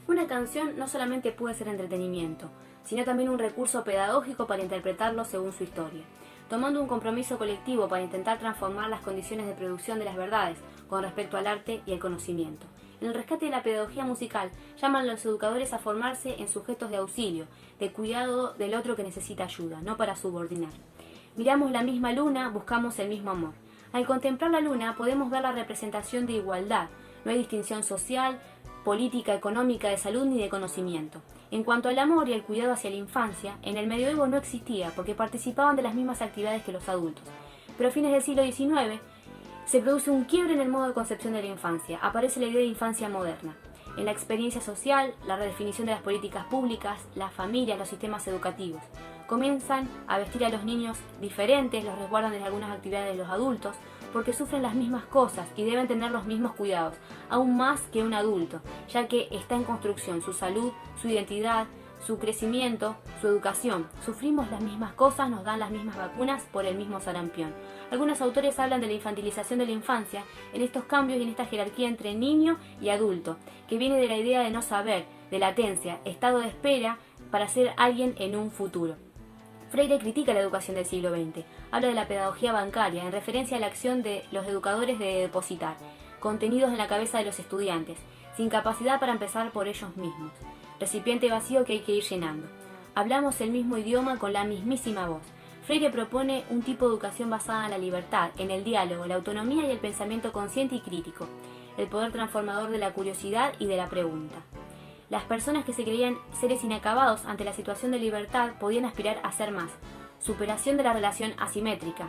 Una canción no solamente puede ser entretenimiento, sino también un recurso pedagógico para interpretarlo según su historia, tomando un compromiso colectivo para intentar transformar las condiciones de producción de las verdades con respecto al arte y el conocimiento. En el rescate de la pedagogía musical, llaman a los educadores a formarse en sujetos de auxilio, de cuidado del otro que necesita ayuda, no para subordinar. Miramos la misma luna, buscamos el mismo amor. Al contemplar la luna podemos ver la representación de igualdad. No hay distinción social, política, económica, de salud ni de conocimiento. En cuanto al amor y el cuidado hacia la infancia, en el medioevo no existía porque participaban de las mismas actividades que los adultos. Pero a fines del siglo XIX se produce un quiebre en el modo de concepción de la infancia. Aparece la idea de infancia moderna. En la experiencia social, la redefinición de las políticas públicas, las familias, los sistemas educativos. Comienzan a vestir a los niños diferentes, los resguardan de algunas actividades de los adultos, porque sufren las mismas cosas y deben tener los mismos cuidados, aún más que un adulto, ya que está en construcción su salud, su identidad, su crecimiento, su educación. Sufrimos las mismas cosas, nos dan las mismas vacunas por el mismo sarampión. Algunos autores hablan de la infantilización de la infancia en estos cambios y en esta jerarquía entre niño y adulto, que viene de la idea de no saber, de latencia, estado de espera para ser alguien en un futuro. Freire critica la educación del siglo XX, habla de la pedagogía bancaria en referencia a la acción de los educadores de depositar contenidos en la cabeza de los estudiantes, sin capacidad para empezar por ellos mismos, recipiente vacío que hay que ir llenando. Hablamos el mismo idioma con la mismísima voz. Freire propone un tipo de educación basada en la libertad, en el diálogo, la autonomía y el pensamiento consciente y crítico, el poder transformador de la curiosidad y de la pregunta. Las personas que se creían seres inacabados ante la situación de libertad podían aspirar a ser más. Superación de la relación asimétrica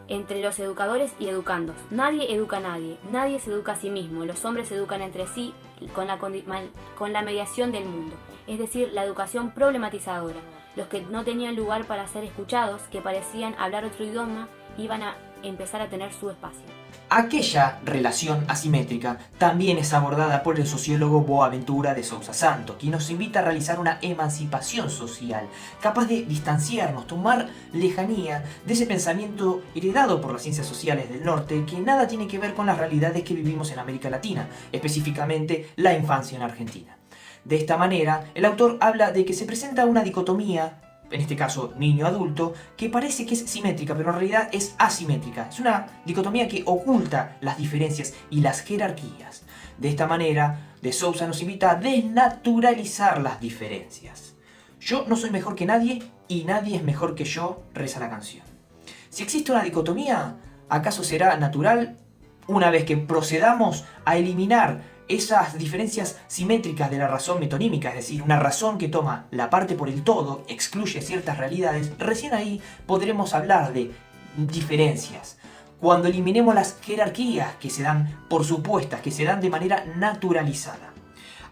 entre los educadores y educandos. Nadie educa a nadie, nadie se educa a sí mismo. Los hombres se educan entre sí con la mediación del mundo, es decir, la educación problematizadora. Los que no tenían lugar para ser escuchados, que parecían hablar otro idioma, iban a empezar a tener su espacio. Aquella relación asimétrica también es abordada por el sociólogo Boaventura de Sousa Santos, quien nos invita a realizar una emancipación social, capaz de distanciarnos, tomar lejanía de ese pensamiento heredado por las ciencias sociales del norte, que nada tiene que ver con las realidades que vivimos en América Latina, específicamente la infancia en Argentina. De esta manera, el autor habla de que se presenta una dicotomía, en este caso niño-adulto, que parece que es simétrica, pero en realidad es asimétrica. Es una dicotomía que oculta las diferencias y las jerarquías. De esta manera, de Sousa nos invita a desnaturalizar las diferencias. Yo no soy mejor que nadie y nadie es mejor que yo, reza la canción. Si existe una dicotomía, ¿acaso será natural una vez que procedamos a eliminar esas diferencias simétricas de la razón metonímica, es decir, una razón que toma la parte por el todo, excluye ciertas realidades? Recién ahí podremos hablar de diferencias. Cuando eliminemos las jerarquías que se dan por supuestas, que se dan de manera naturalizada.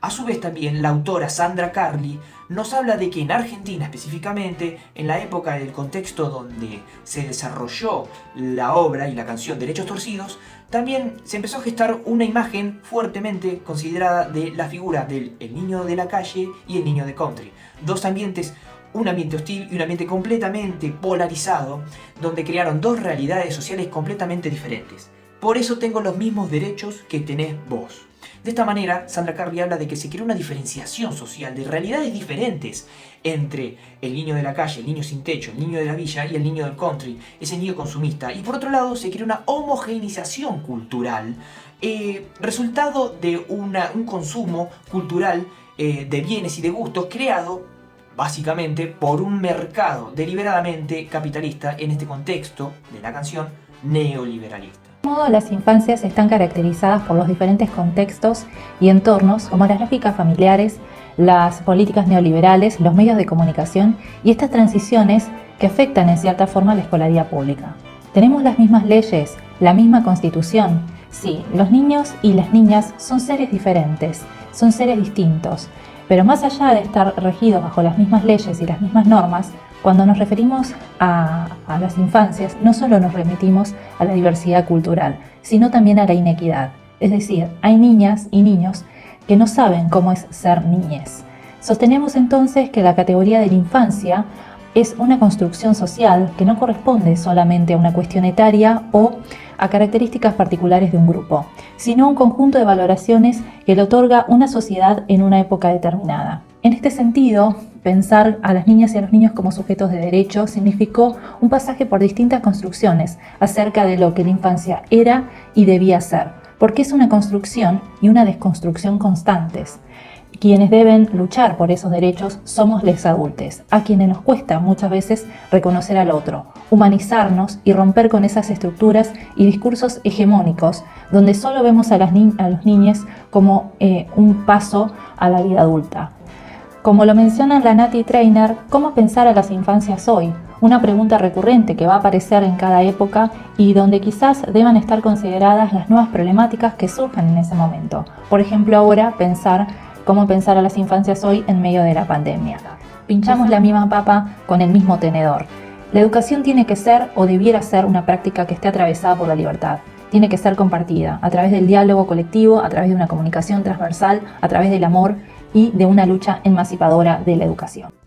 A su vez también la autora Sandra Carli nos habla de que en Argentina específicamente, en la época del contexto donde se desarrolló la obra y la canción Derechos Torcidos, también se empezó a gestar una imagen fuertemente considerada de la figura del niño de la calle y el niño de country. Dos ambientes, un ambiente hostil y un ambiente completamente polarizado, donde crearon dos realidades sociales completamente diferentes. Por eso tengo los mismos derechos que tenés vos. De esta manera, Sandra Carli habla de que se creó una diferenciación social de realidades diferentes entre el niño de la calle, el niño sin techo, el niño de la villa y el niño del country, ese niño consumista. Y por otro lado, se creó una homogeneización cultural, resultado de un consumo cultural de bienes y de gustos creado básicamente por un mercado deliberadamente capitalista, en este contexto de la canción neoliberalista. De modo, las infancias están caracterizadas por los diferentes contextos y entornos, como las lógicas familiares, las políticas neoliberales, los medios de comunicación y estas transiciones que afectan en cierta forma la escolaridad pública. Tenemos las mismas leyes, la misma constitución. Sí, los niños y las niñas son seres diferentes, son seres distintos, pero más allá de estar regidos bajo las mismas leyes y las mismas normas, cuando nos referimos a las infancias, no solo nos remitimos a la diversidad cultural, sino también a la inequidad. Es decir, hay niñas y niños que no saben cómo es ser niñez. Sostenemos entonces que la categoría de la infancia es una construcción social que no corresponde solamente a una cuestión etaria o a características particulares de un grupo, sino un conjunto de valoraciones que le otorga una sociedad en una época determinada. En este sentido, pensar a las niñas y a los niños como sujetos de derecho significó un pasaje por distintas construcciones acerca de lo que la infancia era y debía ser, porque es una construcción y una desconstrucción constantes. Quienes deben luchar por esos derechos somos los adultos, a quienes nos cuesta muchas veces reconocer al otro, humanizarnos y romper con esas estructuras y discursos hegemónicos, donde solo vemos a los niños como un paso a la vida adulta. Como lo menciona la Nati Trainer, ¿cómo pensar a las infancias hoy? Una pregunta recurrente que va a aparecer en cada época y donde quizás deban estar consideradas las nuevas problemáticas que surjan en ese momento. Por ejemplo, ahora cómo pensar a las infancias hoy en medio de la pandemia. Pinchamos la misma papa con el mismo tenedor. La educación tiene que ser o debiera ser una práctica que esté atravesada por la libertad. Tiene que ser compartida a través del diálogo colectivo, a través de una comunicación transversal, a través del amor y de una lucha emancipadora de la educación.